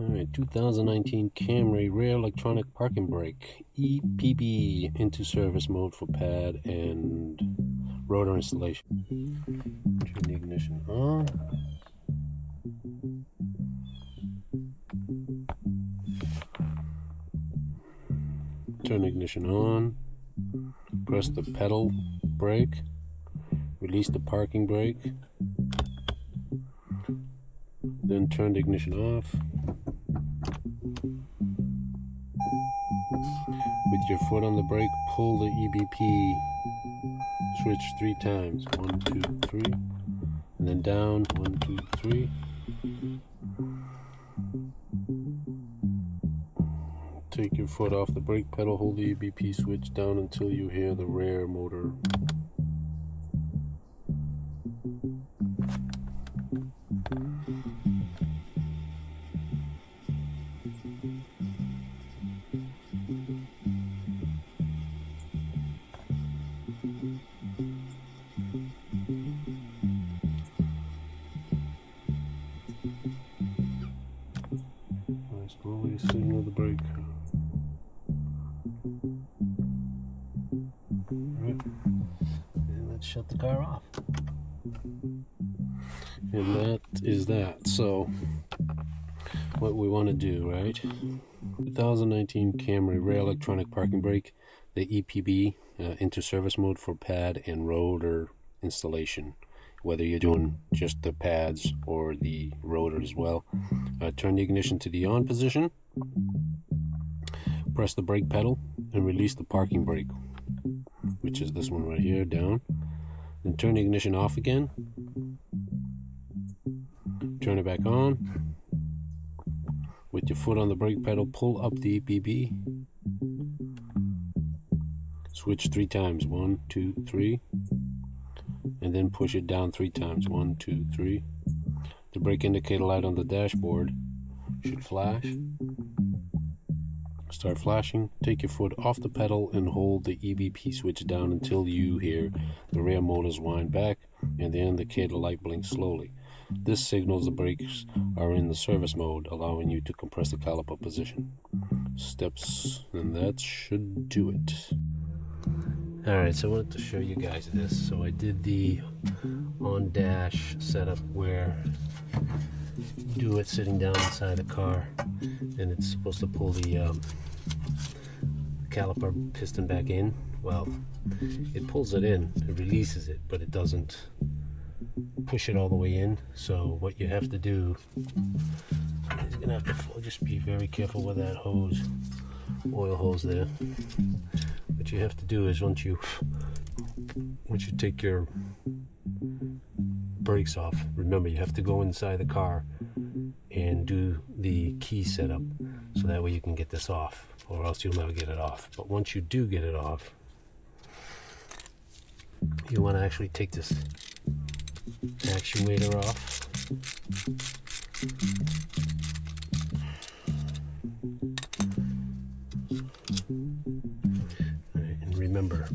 Alright, 2019 Camry rear electronic parking brake EPB into service mode for pad and rotor installation. Turn the ignition on. Turn the ignition on. Press the pedal brake. Release the parking brake. Then turn the ignition off. With your foot on the brake, pull the EBP switch 3 times. 1, 2, 3. And then down. 1, 2, 3. Take your foot off the brake pedal, hold the EBP switch down until you hear the rear motor. Slowly signal the brake. Alright, and let's shut the car off. And that is that. So, what we want to do, right? 2019 Camry rear electronic parking brake, the EPB, into service mode for pad and rotor installation. Whether you're doing just the pads or the rotor as well. Turn the ignition to the on position. Press the brake pedal and release the parking brake, which is this one right here, down. Then turn the ignition off again. Turn it back on. With your foot on the brake pedal, pull up the EPB. Switch 3 times. 1, 2, 3. And then push it down 3 times. 1, 2, 3. The brake indicator light on the dashboard should flash. Start flashing. Take your foot off the pedal and hold the EBP switch down until you hear the rear motors wind back and the indicator light blinks slowly. This signals the brakes are in the service mode, allowing you to compress the caliper position. Steps, and that should do it. Alright, so I wanted to show you guys this. So I did the on-dash setup where you do it sitting down inside the car, and it's supposed to pull the caliper piston back in. Well, it pulls it in, it releases it, but it doesn't push it all the way in. So what you have to do is you're gonna have to just be very careful with that hose, oil hose there. What you have to do is once you take your brakes off, remember you have to go inside the car and do the key setup so that way you can get this off, or else you'll never get it off. But once you do get it off, you want to actually take this actuator off. Remember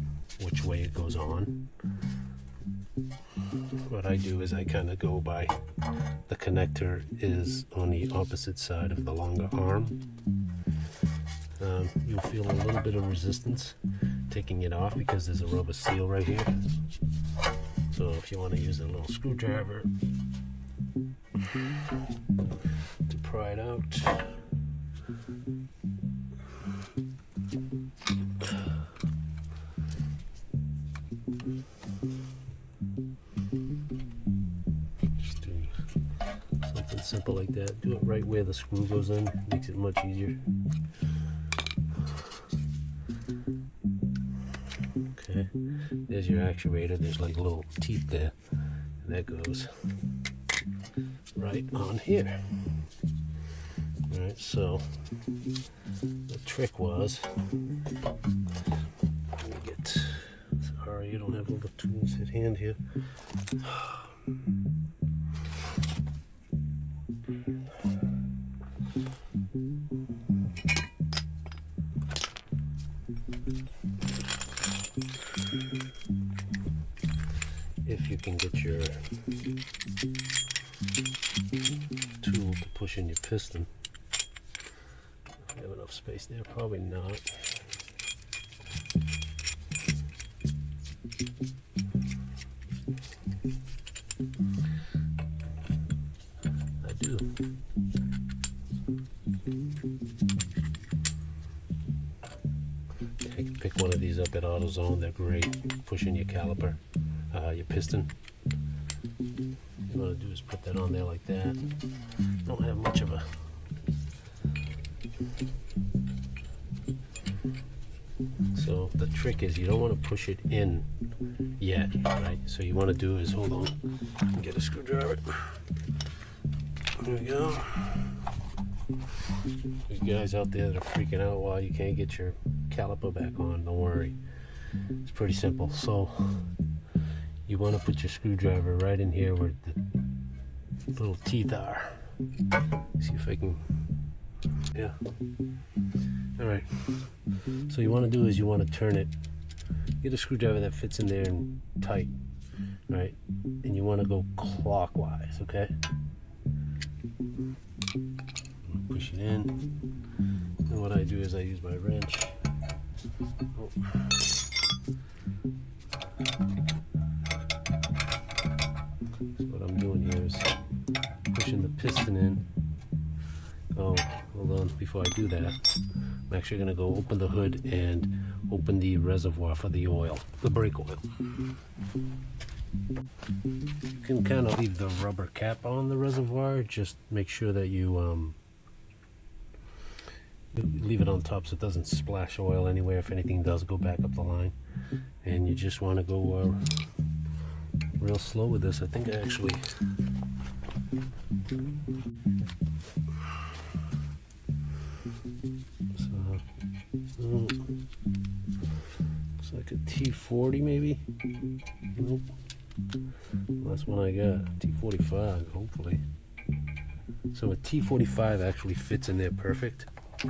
which way it goes on. What I do is I kind of go by the connector is on the opposite side of the longer arm. You'll feel a little bit of resistance taking it off because there's a rubber seal right here. So if you want to use a little screwdriver to pry it out. Just do something simple like that. Do it right where the screw goes in. Makes it much easier. Okay, there's your actuator. There's like little teeth there, and that goes right on here. Alright, so the trick was, let me get, sorry you don't have all the tools at hand here. If you can get your tool to push in your piston, have enough space there? Probably not. I do. Pick one of these up at AutoZone. They're great. Pushing your caliper, your piston. What you want to do is put that on there like that. Don't have much of a so the trick is you don't want to push it in yet, right? So you want to do is, hold on, get a screwdriver. There we go. You guys out there that are freaking out while you can't get your caliper back on, don't worry. It's pretty simple. So you want to put your screwdriver right in here where the little teeth are. See if I can, yeah. All right. So you want to do is you want to turn it, get a screwdriver that fits in there and tight, right? And you want to go clockwise, okay? Push it in. And what I do is I use my wrench. Oh. So what I'm doing here is pushing the piston in. Oh, hold on, before I do that, I'm actually going to go open the hood and open the reservoir for the oil, the brake oil. You can kind of leave the rubber cap on the reservoir, just make sure that you leave it on top so it doesn't splash oil anywhere if anything does go back up the line. And you just want to go real slow with this. I think I actually looks like a T40 maybe. Nope. That's one I got. T45, hopefully. So a T45 actually fits in there perfect. A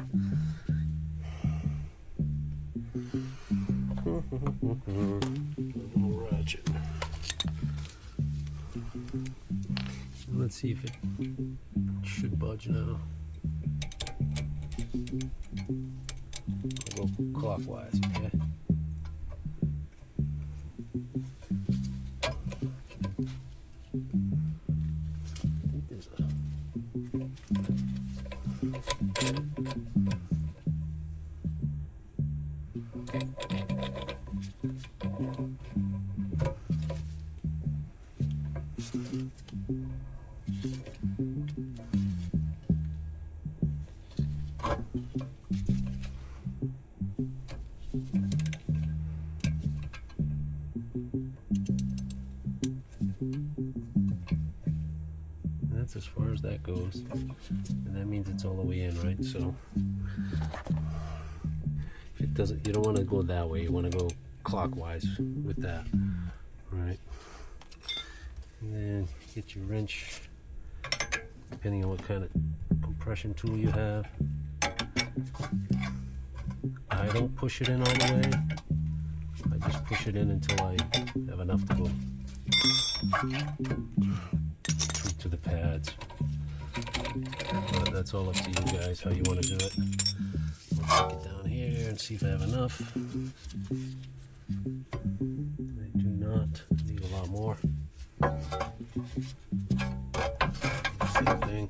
little ratchet. Let's see if it should budge now. I'll go clockwise, okay? That's as far as that goes, and that means it's all the way in, right? So if it doesn't, you don't want to go that way, you want to go clockwise with that, right? And then get your wrench, depending on what kind of compression tool you have. I don't push it in all the way, I just push it in until I have enough to go to the pads. But that's all up to you guys how you want to do it. I'll take it down here and see if I have enough. I do not need a lot more. Same thing.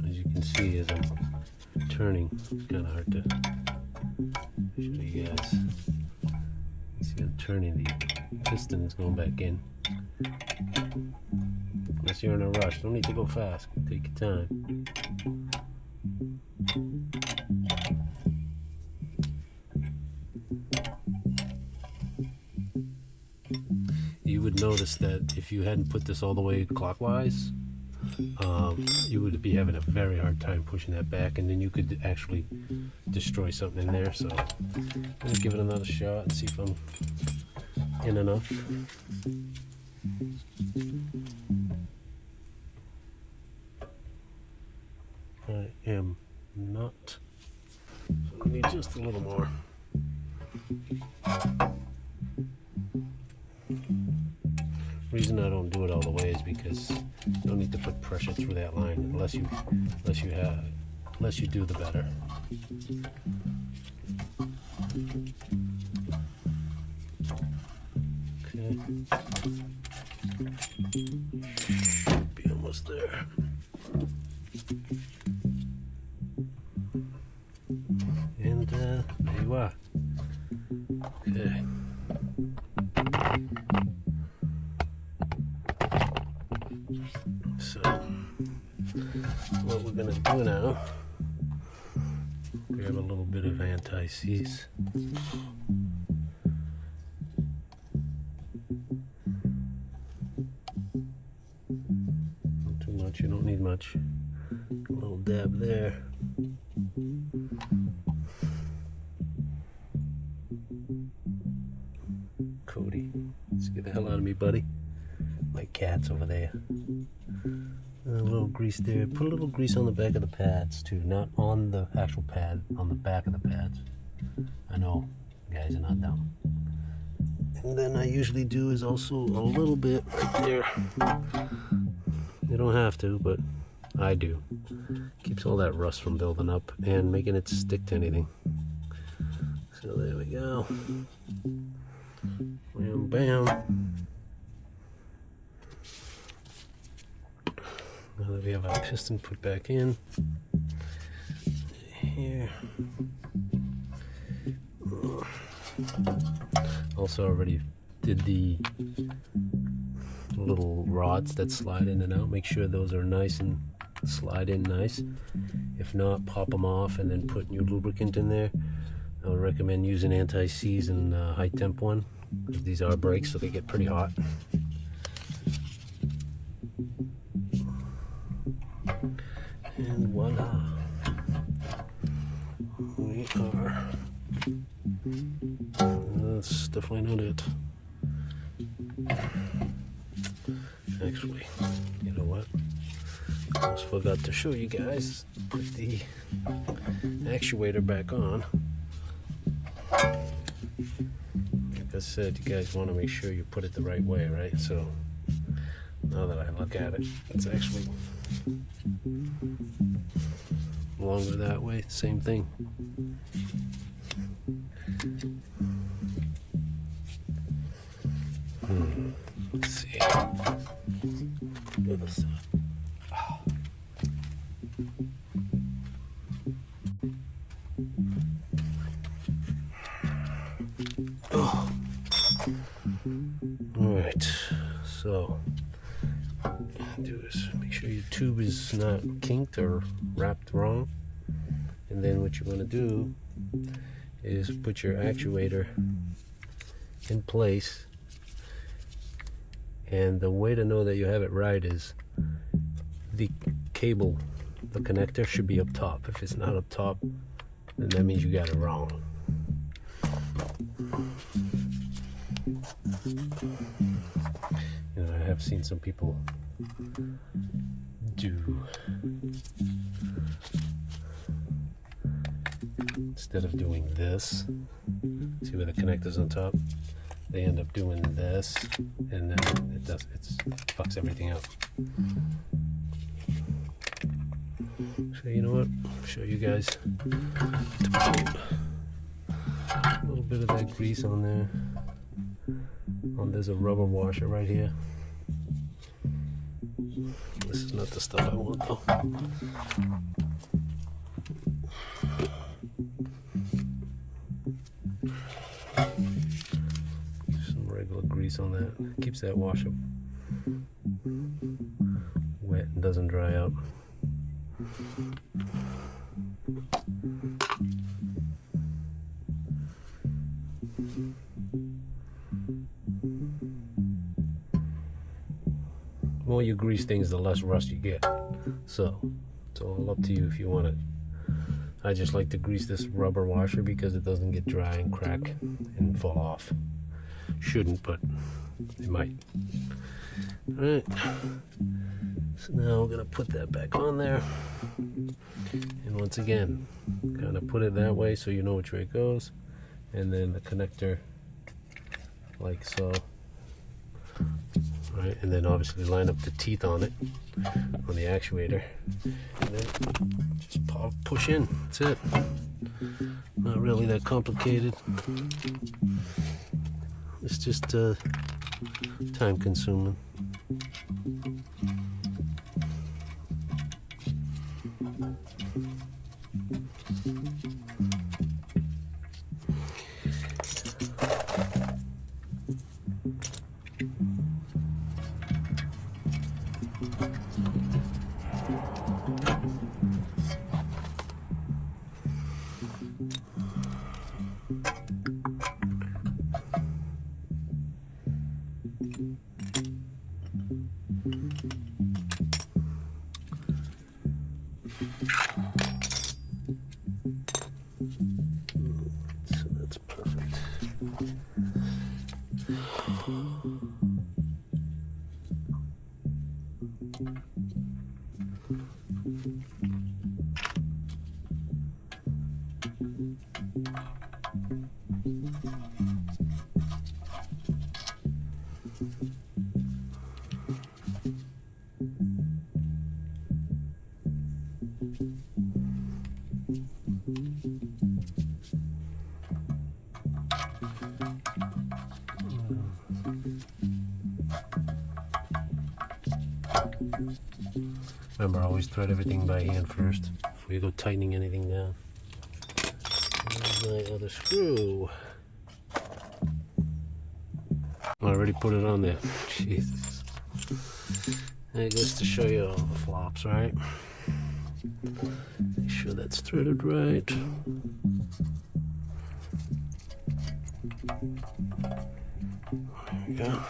As you can see, as I'm turning, it's kind of hard to show you guys. You see, I'm turning, the piston is going back in. Unless you're in a rush, don't need to go fast. Take your time. You would notice that if you hadn't put this all the way clockwise, you would be having a very hard time pushing that back, and then you could actually destroy something in there. So I'm gonna give it another shot and see if I'm in enough. I am not. So I need just a little more. Reason I don't do it all the way is because you don't need to put pressure through that line unless you do, the better. Okay. Should be almost there. And there you are. Okay. So, what we're gonna do now, grab a little bit of anti-seize. Not too much, you don't need much. A little dab there. Cody, let's get the hell out of me, buddy. My cat's over there. A little grease there. Put a little grease on the back of the pads too, not on the actual pad, on the back of the pads. I know, guys are not dumb. And then I usually do is also a little bit right there. You don't have to, but I do. Keeps all that rust from building up and making it stick to anything. So there we go. Bam, bam. Now that we have our piston put back in here. Also already did the little rods that slide in and out. Make sure those are nice and slide in nice. If not, pop them off and then put new lubricant in there. I would recommend using anti-seize and high temp one, because these are brakes, so they get pretty hot. And voila, we are. That's definitely not it. Actually, you know what? Almost forgot to show you guys. Put the actuator back on. Like I said, you guys want to make sure you put it the right way, right? So now that I look at it, it's actually longer that way. Same thing. Let's see. Other side. Oh. All right. So, do is make sure your tube is not kinked or wrapped wrong, and then what you want to do is put your actuator in place. And the way to know that you have it right is the cable, the connector should be up top. If it's not up top, then that means you got it wrong. You know, I have seen some people do, instead of doing this, see where the connector's on top? They end up doing this, and then it fucks everything up. So you know what? I'll show you guys. A little bit of that grease on there. There's a rubber washer right here. This is not the stuff I want though. Grease on that, keeps that washer wet and doesn't dry out. The more you grease things, the less rust you get. So it's all up to you if you want it. I just like to grease this rubber washer because it doesn't get dry and crack and fall off. Shouldn't, but they might. Alright, so now we're going to put that back on there. And once again, kind of put it that way so you know which way it goes. And then the connector, like so. Right, and then obviously line up the teeth on it, on the actuator. And then just push in, that's it. Not really that complicated. It's just time consuming. So that's perfect. Remember, always thread everything by hand first before you go tightening anything down. There's my other screw. I already put it on there. Jesus. And it goes to show you all the flops, right? Make sure that's threaded right. There we go.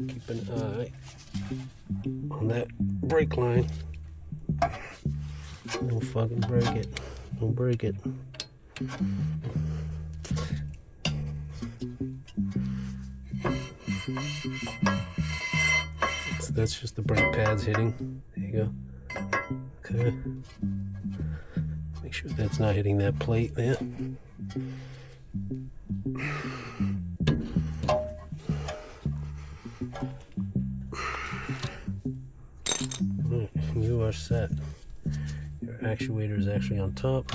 Keep an eye on that brake line. Don't fucking break it. Don't break it. So that's just the brake pads hitting. There you go. Okay. Make sure that's not hitting that plate there. You are set. Your actuator is actually on top,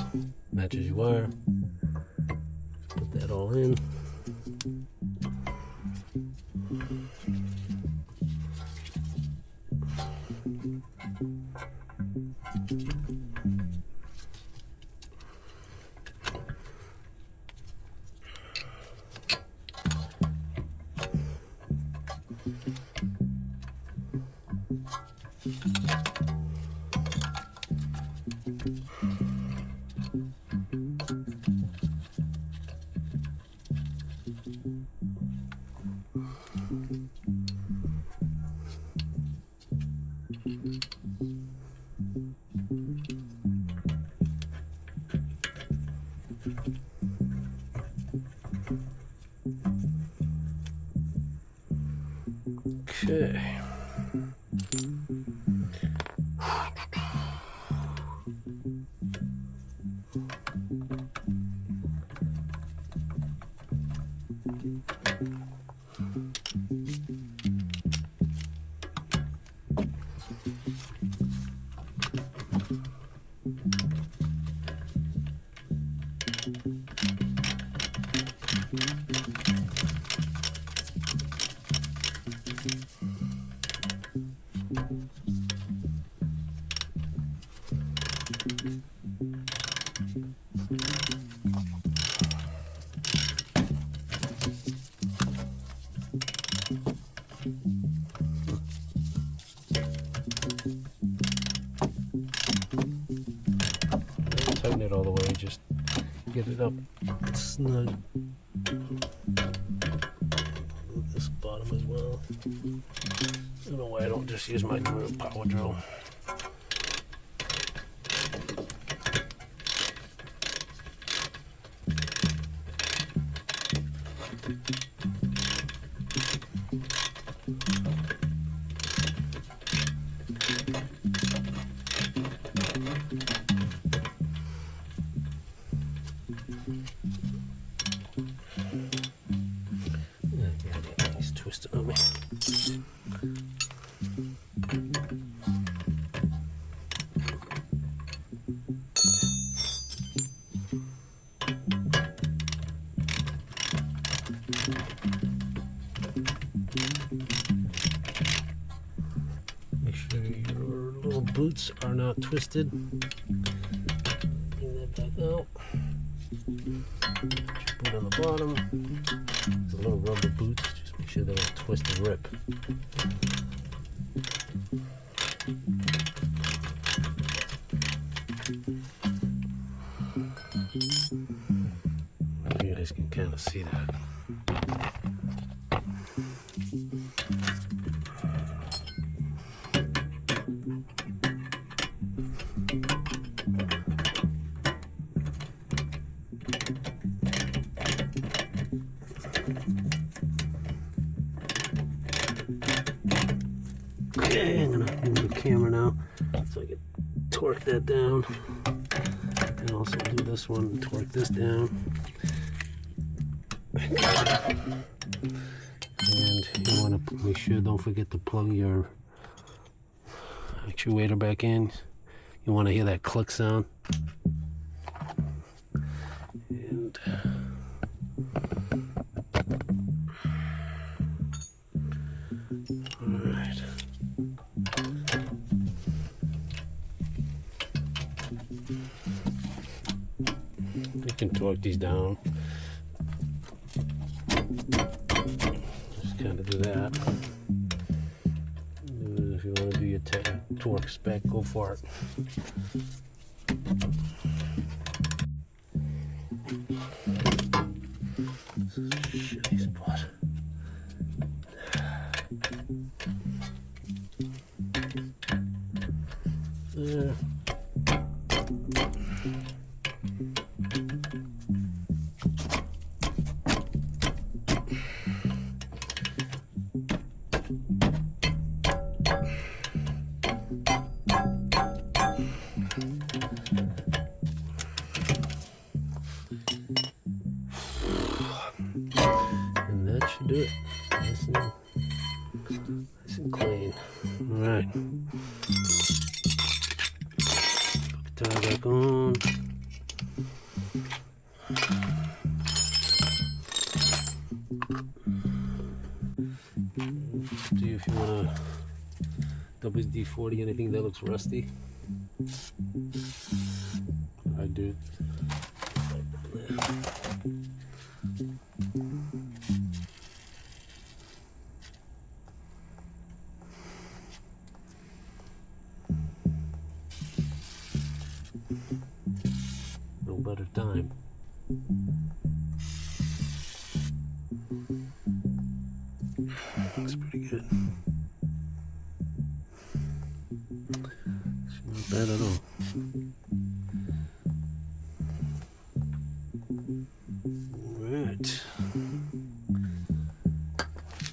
matches your wire. Put that all in. Okay. all the way, just get it up snug. This bottom as well. I don't know why I don't just use my power drill. He's twisting on me. Make sure your little boots are not twisted. Bring that back out. Put your boot on the bottom. There's a little rubber boots. Just make sure they don't twist and rip. You guys can kind of see that. Okay, I'm gonna move the camera now so I can torque that down. And also do this one, torque this down. And you want to make sure, don't forget to plug your actuator back in. You want to hear that click sound. And alright. You can torque these down. Just kind of do that. If you want to do your torque spec, go for it. This is a shitty spot. There. And that should do it. Nice and clean. Alright. Put the tire back on. See if you want to WD-40 anything that looks rusty. I do. No better time. Looks pretty good. It's not bad at all. Alright.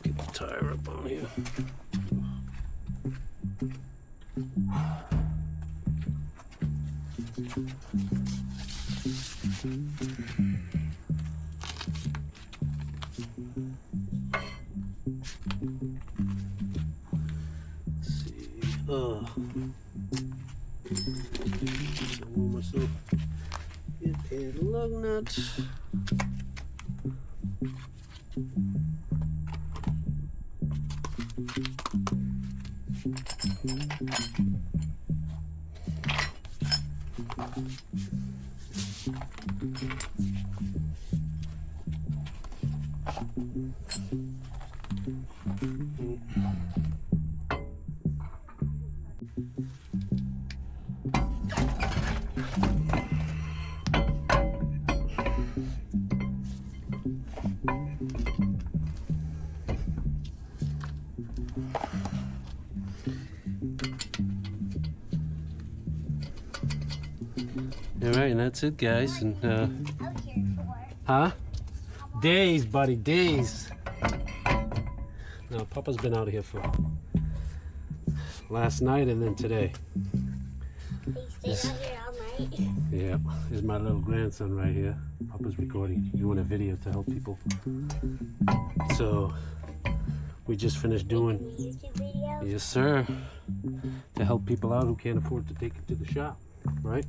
Get the tire up on here. Myself get a lug nut. All right, and that's it, guys. And huh? Days, buddy, days. No, Papa's been out here for last night and then today. They stayed out here all night. Yeah, here's my little grandson right here. Papa's recording, doing a video to help people. So we just finished doing YouTube video? yes, sir, to help people out who can't afford to take it to the shop, right?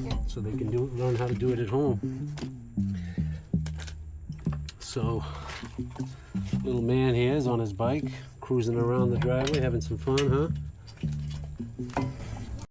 Yeah. So they can learn how to do it at home. So little man here is on his bike, cruising around the driveway, having some fun, huh?